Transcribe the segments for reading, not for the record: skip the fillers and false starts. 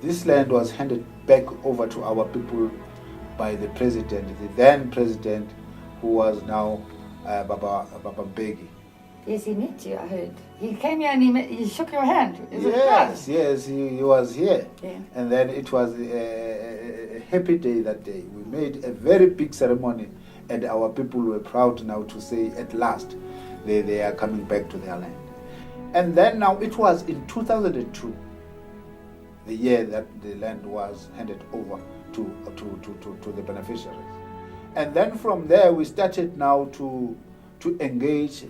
This land was handed back over to our people by the president, the then president, who was now Baba Mbeki. Yes, he met you, I heard. He came here and he shook your hand. Yes, he was here. Yeah. And then it was a happy day that day. We made a very big ceremony, and our people were proud now to say at last they are coming back to their land. And then now it was in 2002, the year that the land was handed over to the beneficiaries. And then from there we started now to engage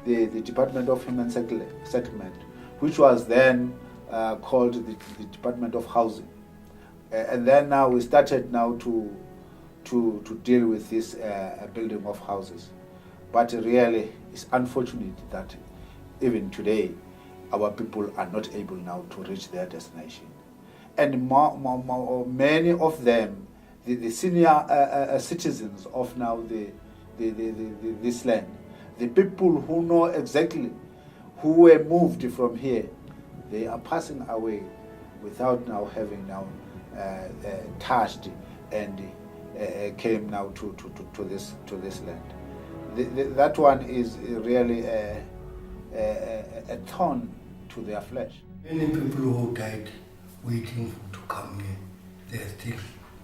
the Department of Human Settlement, which was then called the Department of Housing. And then now we started now to deal with this building of houses. But really, it's unfortunate that even today, our people are not able now to reach their destination. And many of them, the senior citizens of now this land, the people who know exactly who were moved from here, they are passing away without now having now touched and came now to this land. That one is really a thorn to their flesh. Many people who died waiting to come here, they're still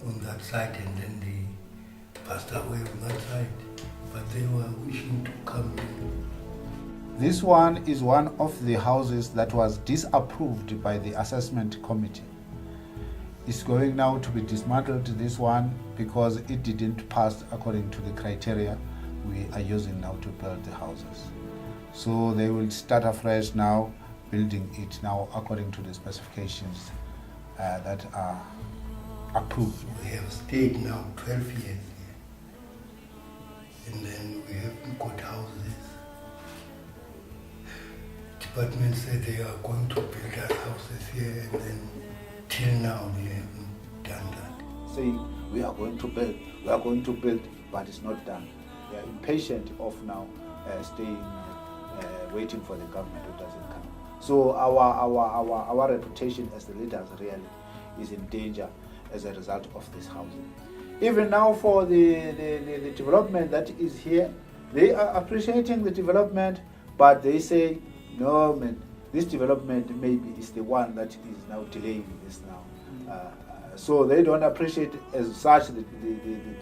on that side, and then they passed away on that side, but they were wishing to come here. This one is one of the houses that was disapproved by the assessment committee. It's going now to be dismantled, this one, because it didn't pass according to the criteria we are using now to build the houses. So they will start afresh now, building it now according to the specifications that are approved. We have stayed now 12 years here, and then we haven't got houses. Department said they are going to build us houses here, and then till now they haven't done that. Saying we are going to build, but it's not done. They are impatient of now staying, waiting for the government who doesn't come. So our reputation as the leaders really is in danger as a result of this housing. Even now for the development that is here, they are appreciating the development, but they say, no man, this development maybe is the one that is now delaying this now. So they don't appreciate as such the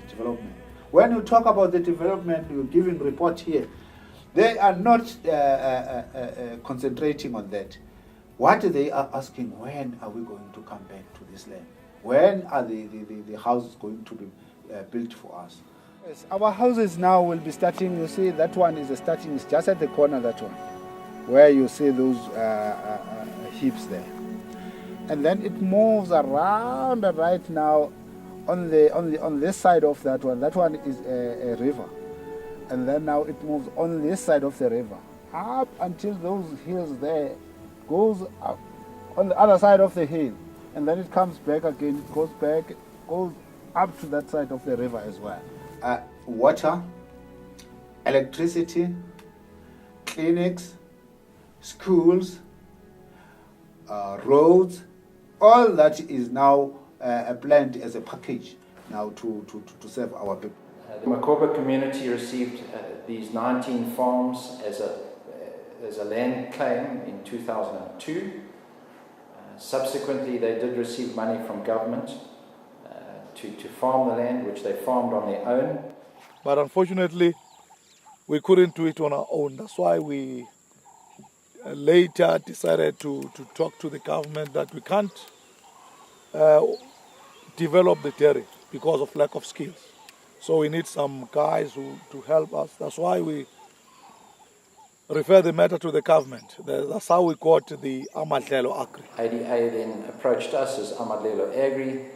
development. When you talk about the development, you're giving report here, they are not concentrating on that. What they are asking, when are we going to come back to this land? When are the houses going to be built for us? Yes, our houses now will be starting, you see, that one is starting, it's just at the corner, that one, where you see those heaps there. And then it moves around right now on this side of that one is a river. And then now it moves on this side of the river, up until those hills there, goes up on the other side of the hill. And then it comes back again, it goes back, goes up to that side of the river as well. Water, electricity, clinics, schools, roads, all that is now planned as a package now to serve our people. The Makhoba community received these 19 farms as a land claim in 2002. Subsequently, they did receive money from government to farm the land, which they farmed on their own. But unfortunately, we couldn't do it on our own. That's why we later decided to talk to the government that we can't develop the dairy because of lack of skills. So we need some guys to help us. That's why we refer the matter to the government. That's how we got the Amadlelo Agri. ADA then approached us as Amadlelo Agri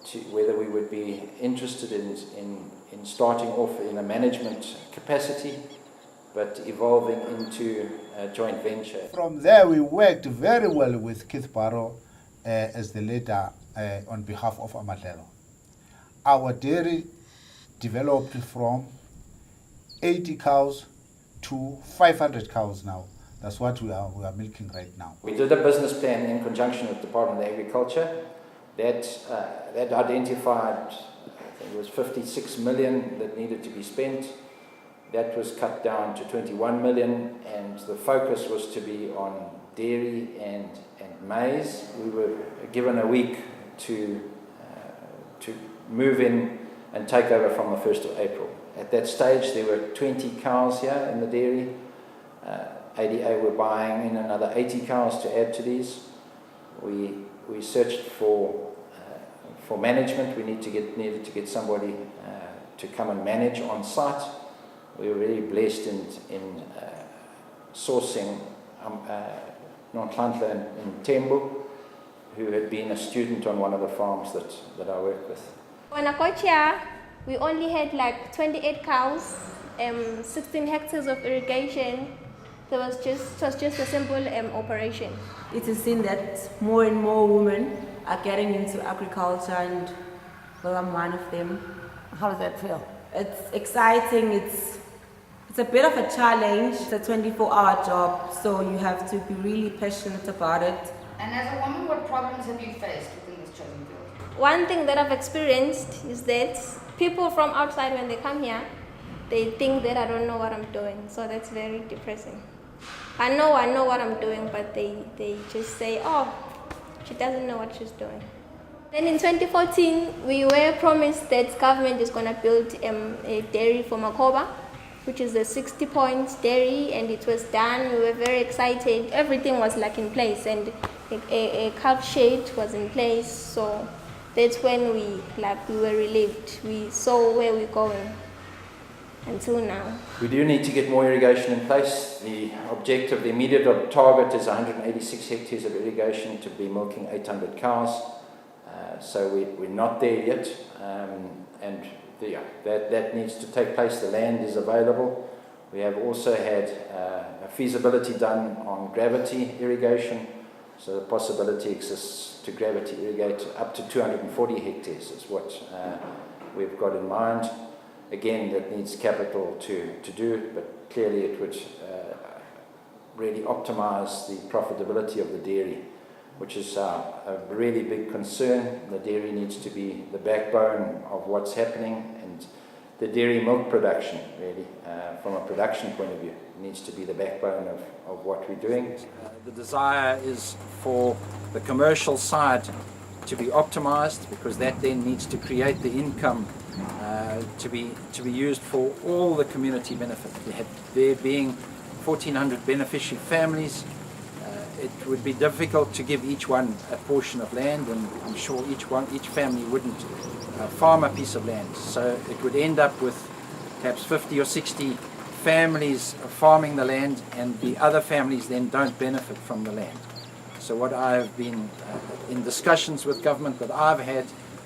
to whether we would be interested in starting off in a management capacity, but evolving into a joint venture. From there, we worked very well with Keith Barrow as the leader on behalf of Amadlelo. Our dairy developed from 80 cows to 500 cows now. That's what we are milking right now. We did a business plan in conjunction with the Department of Agriculture, That identified, I think it was 56 million that needed to be spent. That was cut down to 21 million, and the focus was to be on dairy and maize. We were given a week to move in and take over from the 1st of April. At that stage, there were 20 cows here in the dairy. ADA were buying in another 80 cows to add to these. We searched for management. We needed to get somebody to come and manage on site. We were really blessed in sourcing Ntlangwini in Tembo, who had been a student on one of the farms that I work with. When I got here, we only had like 28 cows, 16 hectares of irrigation. It was just a simple operation. It is seen that more and more women are getting into agriculture, and well, I'm one of them. How does that feel? It's exciting. It's a bit of a challenge. It's a 24-hour job, so you have to be really passionate about it. And as a woman, what problems have you faced within this chosen field? One thing that I've experienced is that people from outside, when they come here, they think that I don't know what I'm doing. So that's very depressing. I know what I'm doing, but they just say, oh, she doesn't know what she's doing. Then in 2014, we were promised that government is going to build a dairy for Makhoba, which is a 60 points dairy, and it was done. We were very excited. Everything was like in place, and a calf shed was in place. So that's when we were relieved. We saw where we're going until now. We do need to get more irrigation in place. The objective, the immediate target is 186 hectares of irrigation to be milking 800 cows. So we're not there yet, and that needs to take place. The land is available. We have also had a feasibility done on gravity irrigation, so the possibility exists to gravity irrigate up to 240 hectares is what we've got in mind. Again, that needs capital to do, but clearly it would really optimize the profitability of the dairy, which is a really big concern. The dairy needs to be the backbone of what's happening, and the dairy milk production, really, from a production point of view, needs to be the backbone of what we're doing. The desire is for the commercial side to be optimized, because that then needs to create the income to be used for all the community benefit. There being 1,400 beneficiary families, it would be difficult to give each one a portion of land, and I'm sure each family wouldn't farm a piece of land. So it would end up with perhaps 50 or 60 families farming the land, and the other families then don't benefit from the land. So what I've been in discussions with government that I've had,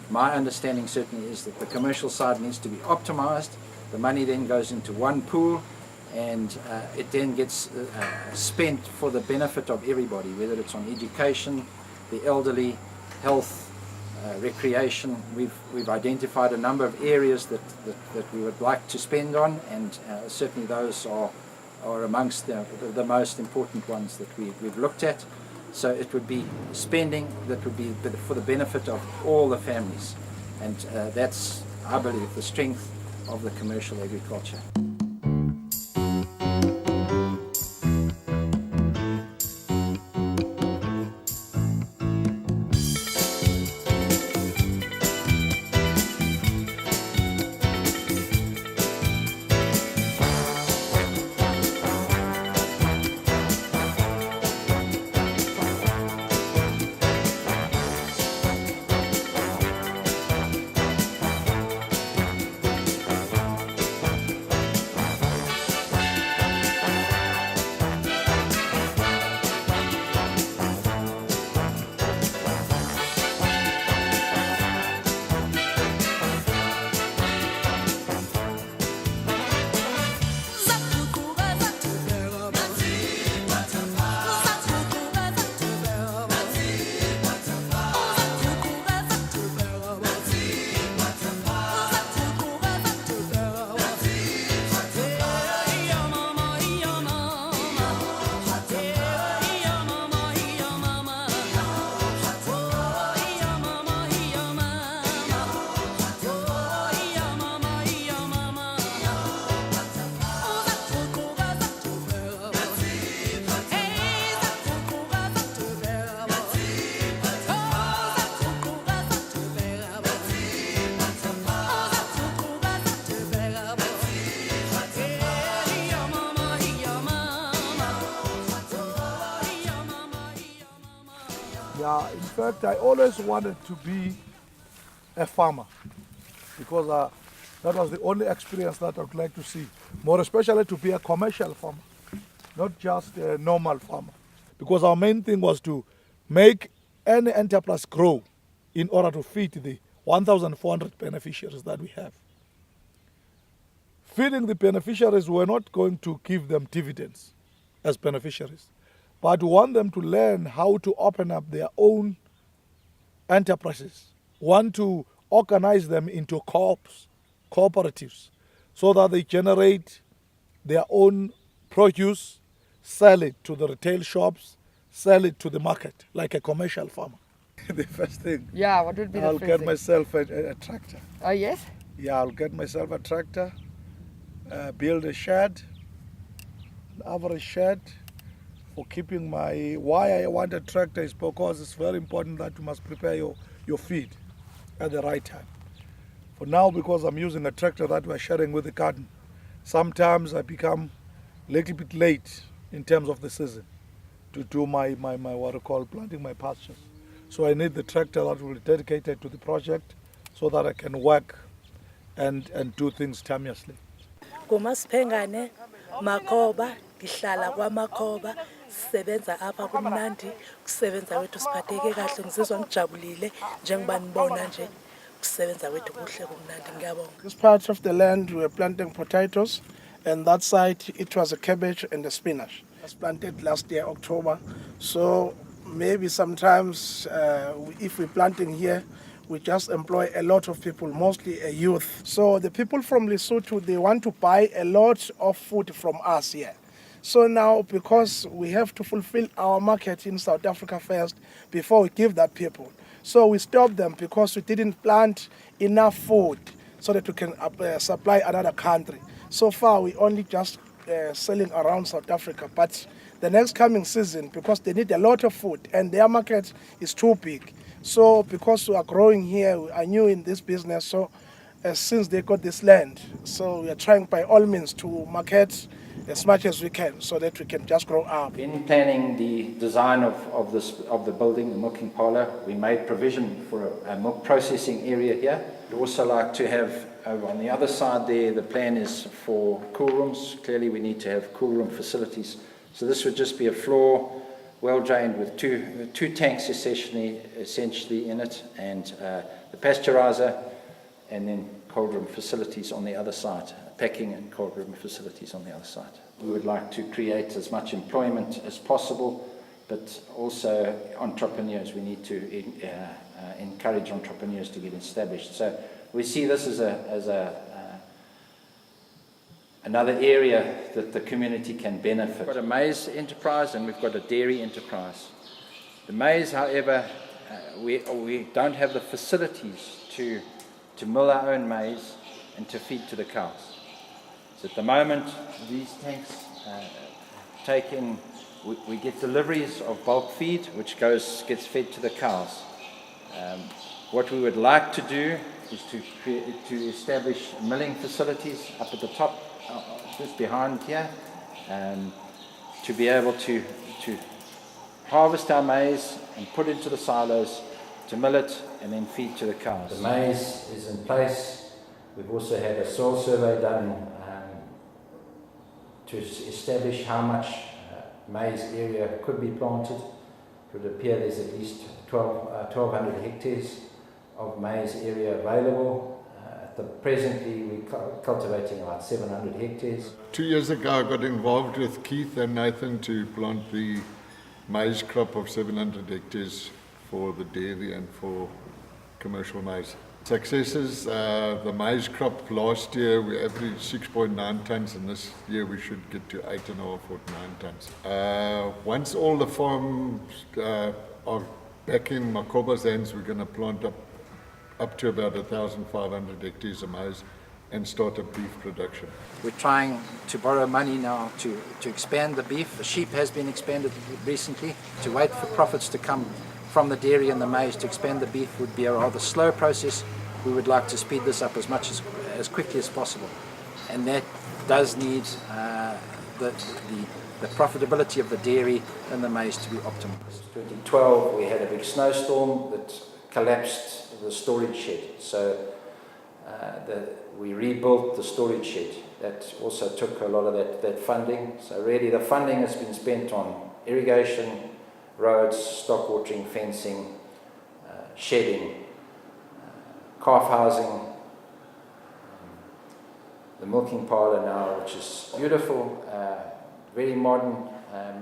my understanding certainly is that the commercial side needs to be optimized. The money then goes into one pool, and it then gets spent for the benefit of everybody, whether it's on education, the elderly, health, recreation. We've identified a number of areas that we would like to spend on, and certainly those are amongst the most important ones that we've looked at. So it would be spending that would be for the benefit of all the families, and that's, I believe, the strength of the commercial agriculture. Yeah, in fact, I always wanted to be a farmer because that was the only experience that I would like to see. More especially to be a commercial farmer, not just a normal farmer. Because our main thing was to make any enterprise grow in order to feed the 1,400 beneficiaries that we have. Feeding the beneficiaries, we're not going to give them dividends as beneficiaries, but we want them to learn how to open up their own enterprises, want to organize them into cooperatives, so that they generate their own produce, sell it to the retail shops, sell it to the market like a commercial farmer. The first thing, Yeah, what would be the I'll first get thing? myself a tractor. Oh, yes? Yeah, I'll get myself a tractor, build a shed, an average shed for keeping my... Why I want a tractor is because it's very important that you must prepare your feed at the right time. For now, because I'm using a tractor that we're sharing with the garden, sometimes I become a little bit late in terms of the season to do my what I call planting my pastures. So I need the tractor that will be dedicated to the project so that I can work and do things timelessly. Kumasphengane Makhoba, ngihlala kwaMakhoba, sisebenza apha kumnandi, kusebenza wethu siphatheke kahle, ngizizwa ngijabulile njengoba nibona nje kusebenza wethu kuhle kumnandi, ngiyabonga. This part of the land we were planting potatoes, and that side it was a cabbage and a spinach. It was planted last year, October. So maybe sometimes if we're planting here, we just employ a lot of people, mostly a youth. So the people from Lesotho, they want to buy a lot of food from us here. So now, because we have to fulfill our market in South Africa first before we give that people. So we stopped them because we didn't plant enough food so that we can supply another country. So far, we only just selling around South Africa. But the next coming season, because they need a lot of food and their market is too big. So because we are growing here, we are new in this business, so since they got this land, so we are trying by all means to market as much as we can so that we can just grow up. In planning the design of the building, the milking parlour, we made provision for a milk processing area here. We'd also like to have, over on the other side there, the plan is for cool rooms. Clearly we need to have cool room facilities. So this would just be a floor, well drained with two tanks essentially in it, and the pasteurizer, and then cold room facilities on the other side, packing and cold room facilities on the other side. We would like to create as much employment as possible, but also entrepreneurs. We need to encourage entrepreneurs to get established. So we see this as another area that the community can benefit. We've got a maize enterprise and we've got a dairy enterprise. The maize, however, we don't have the facilities to mill our own maize and to feed to the cows. So at the moment, these tanks take in, we get deliveries of bulk feed, which gets fed to the cows. What we would like to do is to establish milling facilities up at the top, just behind here, to be able to harvest our maize and put into the silos, to mill it and then feed to the cows. The maize is in place. We've also had a soil survey done to establish how much maize area could be planted. It would appear there's at least 1,200 hectares of maize area available. Presently, we're cultivating about 700 hectares. 2 years ago, I got involved with Keith and Nathan to plant the maize crop of 700 hectares for the dairy and for commercial maize. Successes, the maize crop last year, we averaged 6.9 tons, and this year we should get to 8.5 or 9 tons. Once all the farms are back in Makhoba's hands, we're going to plant up to about 1,500 hectares of maize and start a beef production. We're trying to borrow money now to expand the beef. The sheep has been expanded recently. To wait for profits to come from the dairy and the maize to expand the beef would be a rather slow process. We would like to speed this up as quickly as possible. And that does need the profitability of the dairy and the maize to be optimized. 2012 we had a big snowstorm that collapsed the storage shed, so we rebuilt the storage shed. That also took a lot of that funding. So really the funding has been spent on irrigation, roads, stock watering, fencing, shedding, calf housing, the milking parlour now, which is beautiful, very modern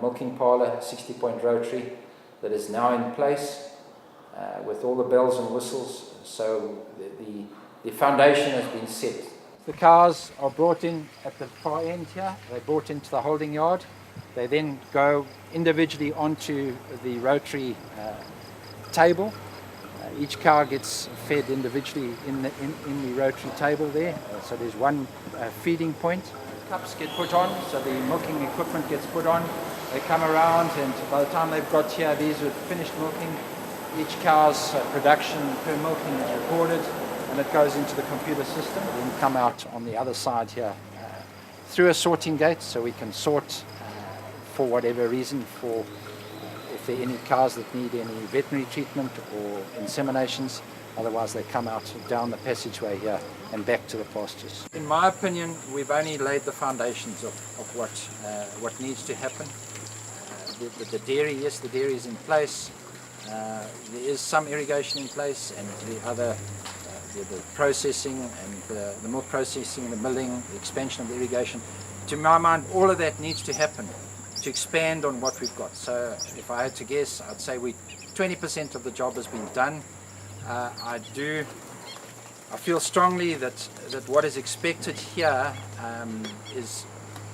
milking parlour, 60-point rotary, that is now in place with all the bells and whistles. So the foundation has been set. The cows are brought in at the far end here. They're brought into the holding yard. They then go individually onto the rotary table. Each cow gets fed individually in the rotary table there. So there's one feeding point. Cups get put on, so the milking equipment gets put on. They come around, and by the time they've got here, these are finished milking. Each cow's production per milking is recorded, and it goes into the computer system. Then come out on the other side here through a sorting gate, so we can sort for whatever reason, for if there are any cows that need any veterinary treatment or inseminations. Otherwise they come out down the passageway here and back to the pastures. In my opinion, we've only laid the foundations of what needs to happen. The dairy, yes, the dairy is in place. There is some irrigation in place, and the other, the processing and the milk processing, the milling, the expansion of the irrigation. To my mind, all of that needs to happen to expand on what we've got. So if I had to guess, I'd say 20% of the job has been done. I feel strongly that what is expected here is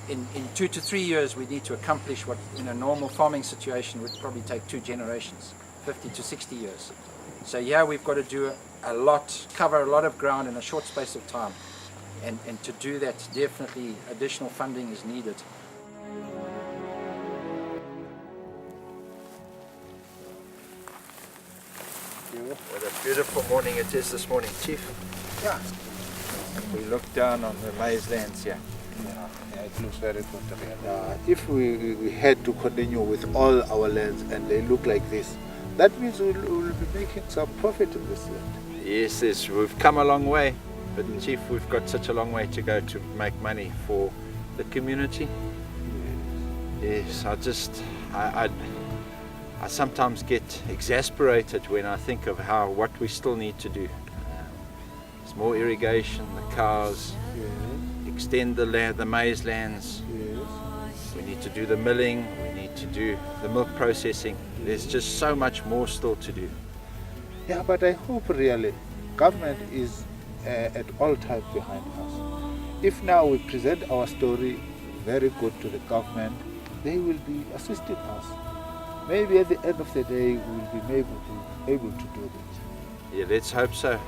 in 2 to 3 years we need to accomplish what in a normal farming situation would probably take 2 generations, 50 to 60 years. So yeah, we've got to do a lot, cover a lot of ground in a short space of time, and to do that definitely additional funding is needed. What a beautiful morning it is this morning, Chief. Yeah. We look down on the maize lands here. Yeah, it looks very good. If we had to continue with all our lands and they look like this, that means we'll be making some profit in this land. Yes, we've come a long way, but Chief, we've got such a long way to go to make money for the community. Yes, I sometimes get exasperated when I think of what we still need to do. There's more irrigation, the cows, extend the maize lands. We need to do the milling, we need to do the milk processing. There's just so much more still to do. Yeah, but I hope really government is at all times behind us. If now we present our story very good to the government, they will be assisting us. Maybe at the end of the day we will be able to do this. Yeah, let's hope so.